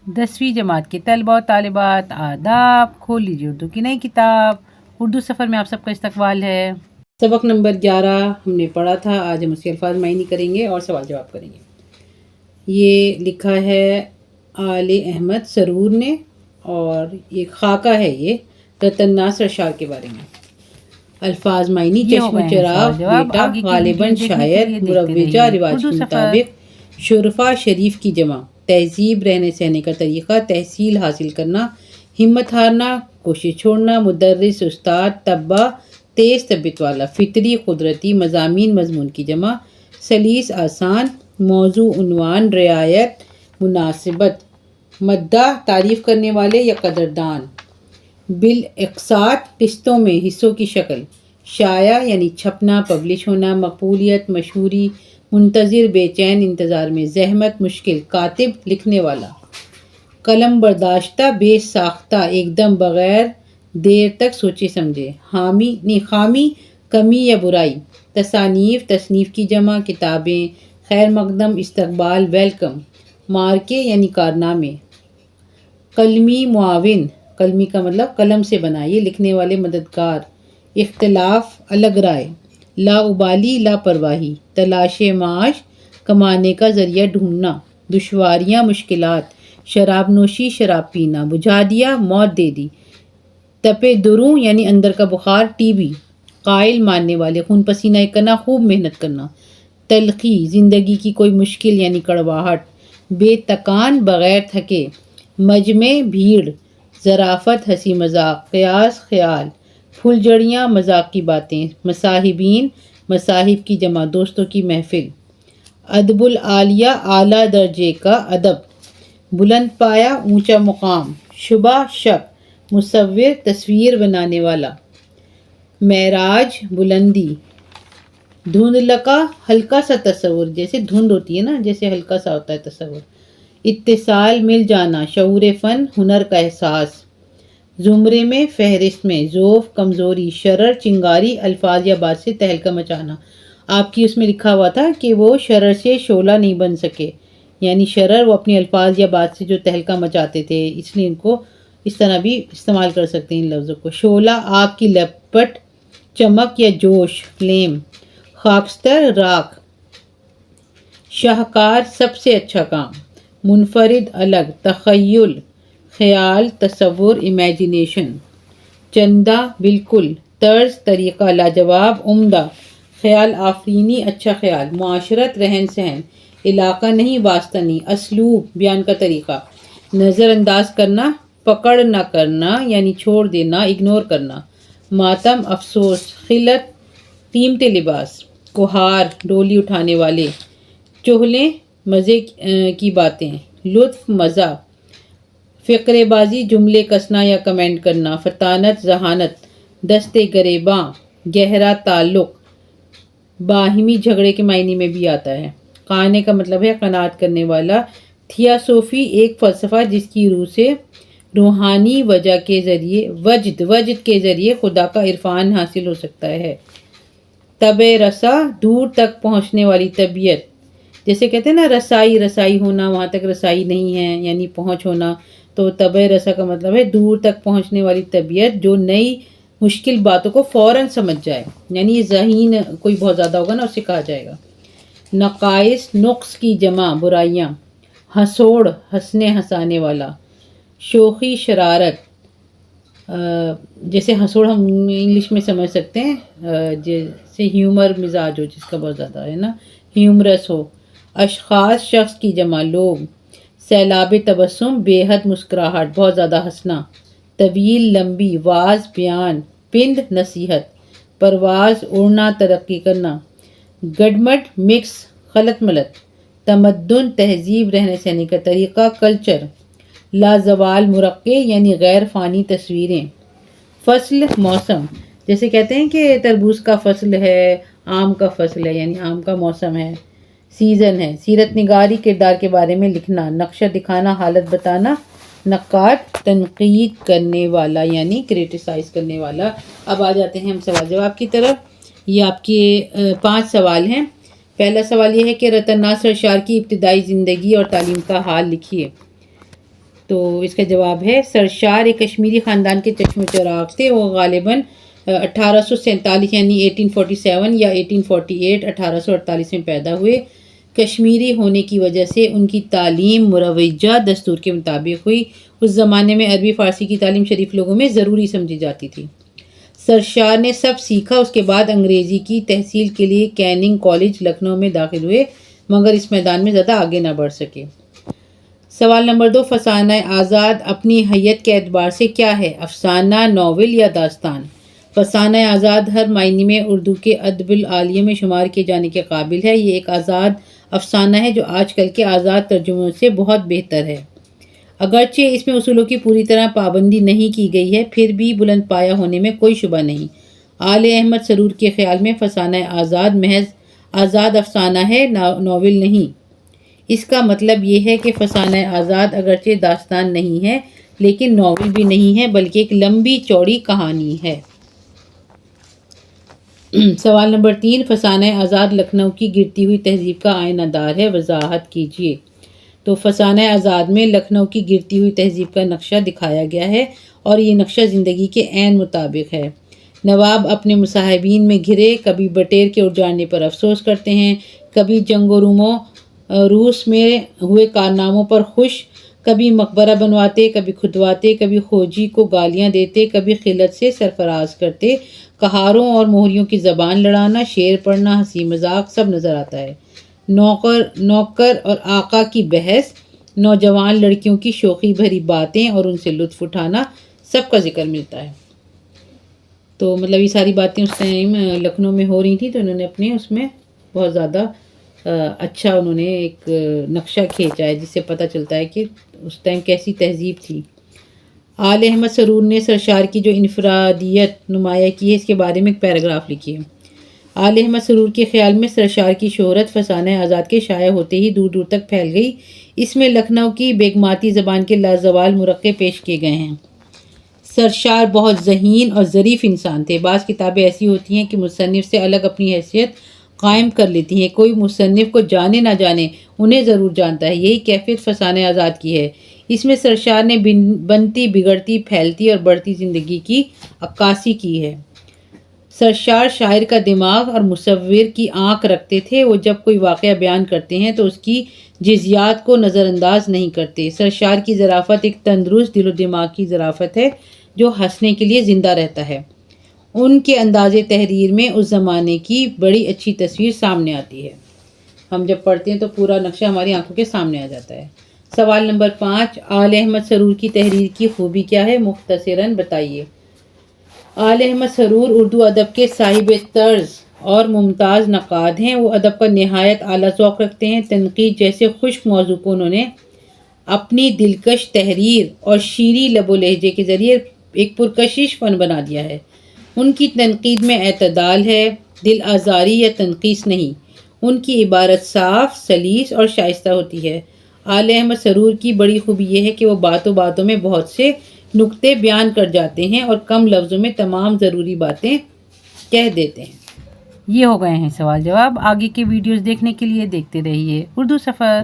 10ویں جماعت کے طلبہ و طالبات آداب، کھول لیجیے اردو کی نئی کتاب۔ اردو سفر میں آپ سب کا استقبال ہے۔ سبق نمبر 11 ہم نے پڑھا تھا، آج ہم اس کے الفاظ معنی کریں گے اور سوال جواب کریں گے۔ یہ لکھا ہے آل احمد سرور نے، اور یہ خاکہ ہے، یہ رتن ناصر اشعار کے بارے میں۔ الفاظ معنی: چشم و چراغ، بیٹا، غالباً شاید، مروجہ، رواج کے مطابق، شرفا، شریف کی جمع، تہذیب، رہنے سہنے کا طریقہ، تحصیل حاصل کرنا، ہمت ہارنا، کوشش چھوڑنا، مدرس استاد، طبع تیز طبیعت والا، فطری قدرتی، مضامین مضمون کی جمع، سلیس آسان، موضوع عنوان، رعایت مناسبت، مداح تعریف کرنے والے یا قدردان، بالاقساط قسطوں میں حصوں کی شکل، شائع یعنی چھپنا پبلش ہونا، مقبولیت مشہوری، منتظر بے چین انتظار میں، زحمت مشکل، کاتب لکھنے والا، قلم برداشتہ بے ساختہ ایک دم بغیر دیر تک سوچے سمجھے، خامی کمی یا برائی، تصانیف تصنیف کی جمع، کتابیں، خیر مقدم استقبال ویلکم، مارکے یعنی کارنامے، قلمی معاون، قلمی کا مطلب قلم سے بنا، یہ لکھنے والے مددگار، اختلاف الگ رائے، لاابالی لاپرواہی، تلاش معاش کمانے کا ذریعہ ڈھونڈنا، دشواریاں مشکلات، شراب نوشی شراب پینا، بجھا دیا موت دے دی، تپے دروں یعنی اندر کا بخار ٹی بی، قائل ماننے والے، خون پسینہ کرنا خوب محنت کرنا، تلخی زندگی کی کوئی مشکل یعنی کڑواہٹ، بے تکان بغیر تھکے، مجمع بھیڑ، ظرافت ہنسی مذاق، قیاس خیال، پھل جڑیاں مذاق کی باتیں، مصاحبین مصاحب کی جمع دوستوں کی محفل، ادب العالیہ اعلیٰ درجے کا ادب، بلند پایا اونچا مقام، شبہ شک، مصور تصویر بنانے والا، معراج بلندی، دھندلکا ہلکا سا تصور، جیسے دھند ہوتی ہے نا، جیسے ہلکا سا ہوتا ہے تصور، اتصال مل جانا، شعور فن ہنر کا احساس، زمرے میں فہرست میں، ذوف کمزوری، شرر چنگاری الفاظ یا بات سے تہلکہ مچانا۔ آپ کی اس میں لکھا ہوا تھا کہ وہ شرر سے شعلہ نہیں بن سکے، یعنی شرر وہ اپنے الفاظ یا بات سے جو تہلکہ مچاتے تھے، اس لیے ان کو اس طرح بھی استعمال کر سکتے ہیں ان لفظوں کو۔ شعلہ آگ کی لپٹ، چمک یا جوش فلیم، خاکستر راکھ، شاہکار سب سے اچھا کام، منفرد الگ، تخیل خیال تصور امیجنیشن، چندہ بالکل، طرز طریقہ، لاجواب عمدہ، خیال آفرینی اچھا خیال، معاشرت رہن سہن، علاقہ نہیں واسطہ نہیں، اسلوب بیان کا طریقہ، نظر انداز کرنا پکڑ نہ کرنا یعنی چھوڑ دینا اگنور کرنا، ماتم افسوس، خلت قیمتی لباس، کہار ڈولی اٹھانے والے، چغلیں مزے کی باتیں، لطف مزہ، فقرے بازی جملے کسنا یا کمنٹ کرنا، فطانت ذہانت، دستے گریباں گہرا تعلق، باہمی جھگڑے کے معنی میں بھی آتا ہے۔ قانے کا مطلب ہے قناعت کرنے والا، تھیاسوفی ایک فلسفہ جس کی روح سے روحانی وجد کے ذریعے خدا کا عرفان حاصل ہو سکتا ہے۔ طبع رسا دور تک پہنچنے والی طبیعت، جیسے کہتے ہیں نا رسائی ہونا، وہاں تک رسائی نہیں ہے یعنی پہنچ ہونا، تو طبع رسا کا مطلب ہے دور تک پہنچنے والی طبیعت جو نئی مشکل باتوں کو فوراً سمجھ جائے، یعنی یہ ذہین کوئی بہت زیادہ ہوگا نا اسے کہا جائے گا۔ نقائص نقص کی جمع برائیاں، حسوڑ ہنسنے ہنسانے والا، شوخی شرارت، جیسے حسوڑ ہم انگلش میں سمجھ سکتے ہیں جیسے ہیومر مزاج ہو جس کا بہت زیادہ ہے نا، ہیومرس ہو، اشخاص شخص کی جمع لوگ، سیلاب تبسم بے حد مسکراہٹ بہت زیادہ ہنسنا، طویل لمبی، واز بیان، پند نصیحت، پرواز اڑنا ترقی کرنا، گڈمڈ مکس خلط ملط، تمدن تہذیب رہنے سہنے کا طریقہ کلچر، لازوال مرقع یعنی غیر فانی تصویریں، فصل موسم، جیسے کہتے ہیں کہ تربوز کا فصل ہے، آم کا فصل ہے یعنی آم کا موسم ہے، سیزن ہے، سیرت نگاری کردار کے بارے میں لکھنا، نقشہ دکھانا حالت بتانا، نقاد تنقید کرنے والا یعنی کریٹیسائز کرنے والا۔ اب آ جاتے ہیں ہم سوال جواب کی طرف۔ یہ آپ کے 5 سوال ہیں۔ پہلا سوال یہ ہے کہ رتن ناصر اشعار کی ابتدائی زندگی اور تعلیم کا حال لکھیے۔ تو اس کا جواب ہے سرشار ایک کشمیری خاندان کے چشم و چراغ تھے. وہ غالباً 1847 یعنی 1847 یا 1848 1848 میں پیدا ہوئے. کشمیری ہونے کی وجہ سے ان کی تعلیم مروجہ دستور کے مطابق ہوئی. اس زمانے میں عربی فارسی کی تعلیم شریف لوگوں میں ضروری سمجھی جاتی تھی. سرشار نے سب سیکھا. اس کے بعد انگریزی کی تحصیل کے لیے کیننگ کالج لکھنؤ میں داخل ہوئے، مگر اس میدان میں زیادہ آگے نہ بڑھ سکے. سوال نمبر 2، فسانہ آزاد اپنی حیت کے اعتبار سے کیا ہے؟ افسانہ، ناول یا داستان؟ فسانہ آزاد ہر معنی میں اردو کے ادب العالیہ میں شمار کیے جانے کے قابل ہے. یہ ایک آزاد افسانہ ہے جو آج کل کے آزاد ترجموں سے بہت بہتر ہے. اگرچہ اس میں اصولوں کی پوری طرح پابندی نہیں کی گئی ہے، پھر بھی بلند پایہ ہونے میں کوئی شبہ نہیں. آل احمد سرور کے خیال میں فسانہ آزاد محض آزاد افسانہ ہے، ناول نہیں. اس کا مطلب یہ ہے کہ فسانہ آزاد اگرچہ داستان نہیں ہے لیکن ناول بھی نہیں ہے، بلکہ ایک لمبی چوڑی کہانی ہے. سوال نمبر 3، فسانہ آزاد لکھنؤ کی گرتی ہوئی تہذیب کا آئینہ دار ہے، وضاحت کیجیے. تو فسانہ آزاد میں لکھنؤ کی گرتی ہوئی تہذیب کا نقشہ دکھایا گیا ہے اور یہ نقشہ زندگی کے عین مطابق ہے. نواب اپنے مصاحبین میں گھرے، کبھی بٹیر کے اڑ جانے پر افسوس کرتے ہیں، کبھی جنگ و روس میں ہوئے کارناموں پر خوش، کبھی مقبرہ بنواتے، کبھی کھدواتے، کبھی کھوجی کو گالیاں دیتے، کبھی خلت سے سرفراز کرتے. کہاروں اور مہریوں کی زبان لڑانا، شعر پڑھنا، ہنسی مذاق سب نظر آتا ہے. نوکر اور آقا کی بحث، نوجوان لڑکیوں کی شوخی بھری باتیں اور ان سے لطف اٹھانا سب کا ذکر ملتا ہے. تو مطلب یہ ساری باتیں اس ٹائم لکھنؤ میں ہو رہی تھیں، تو انہوں نے اپنے اس میں بہت زیادہ اچھا انہوں نے ایک نقشہ کھینچا ہے جس سے پتہ چلتا ہے کہ اس ٹائم کیسی تہذیب تھی. آل احمد سرور نے سرشار کی جو انفرادیت نمایاں کی ہے اس کے بارے میں ایک پیراگراف لکھی ہے. آل احمد سرور کے خیال میں سرشار کی شہرت فسانہ آزاد کے شائع ہوتے ہی دور دور تک پھیل گئی. اس میں لکھنؤ کی بیگماتی زبان کے لازوال مرقع پیش کیے گئے ہیں. سرشار بہت ذہین اور ظریف انسان تھے. بعض کتابیں ایسی ہوتی ہیں کہ مصنف سے الگ اپنی حیثیت قائم کر لیتی ہیں. کوئی مصنف کو جانے نہ جانے انہیں ضرور جانتا ہے. یہی کیفیت فسانہ آزاد کی ہے. اس میں سرشار نے بنتی، بگڑتی، پھیلتی اور بڑھتی زندگی کی عکاسی کی ہے. سرشار شاعر کا دماغ اور مصور کی آنکھ رکھتے تھے. وہ جب کوئی واقعہ بیان کرتے ہیں تو اس کی جزیات کو نظر انداز نہیں کرتے. سرشار کی ظرافت ایک تندرست دل و دماغ کی ظرافت ہے جو ہنسنے کے لیے زندہ رہتا ہے. ان کے انداز تحریر میں اس زمانے کی بڑی اچھی تصویر سامنے آتی ہے. ہم جب پڑھتے ہیں تو پورا نقشہ ہماری آنکھوں کے سامنے آ جاتا ہے. سوال نمبر 5، آل احمد سرور کی تحریر کی خوبی کیا ہے؟ مختصراً بتائیے. آل احمد سرور اردو ادب کے صاحب طرز اور ممتاز نقاد ہیں. وہ ادب کا نہایت اعلیٰ ذوق رکھتے ہیں. تنقید جیسے خشک موضوع کو انہوں نے اپنی دلکش تحریر اور شیریں لب و لہجے کے ذریعے ایک پرکشش فن بنا دیا ہے. ان کی تنقید میں اعتدال ہے، دل آزاری یا تنقیص نہیں. ان کی عبارت صاف، سلیس اور شائستہ ہوتی ہے. آل احمد سرور کی بڑی خوبی یہ ہے کہ وہ باتوں میں بہت سے نکتے بیان کر جاتے ہیں اور کم لفظوں میں تمام ضروری باتیں کہہ دیتے ہیں. یہ ہو گئے ہیں سوال جواب. آگے کے ویڈیوز دیکھنے کے لیے دیکھتے رہیے اردو سفر.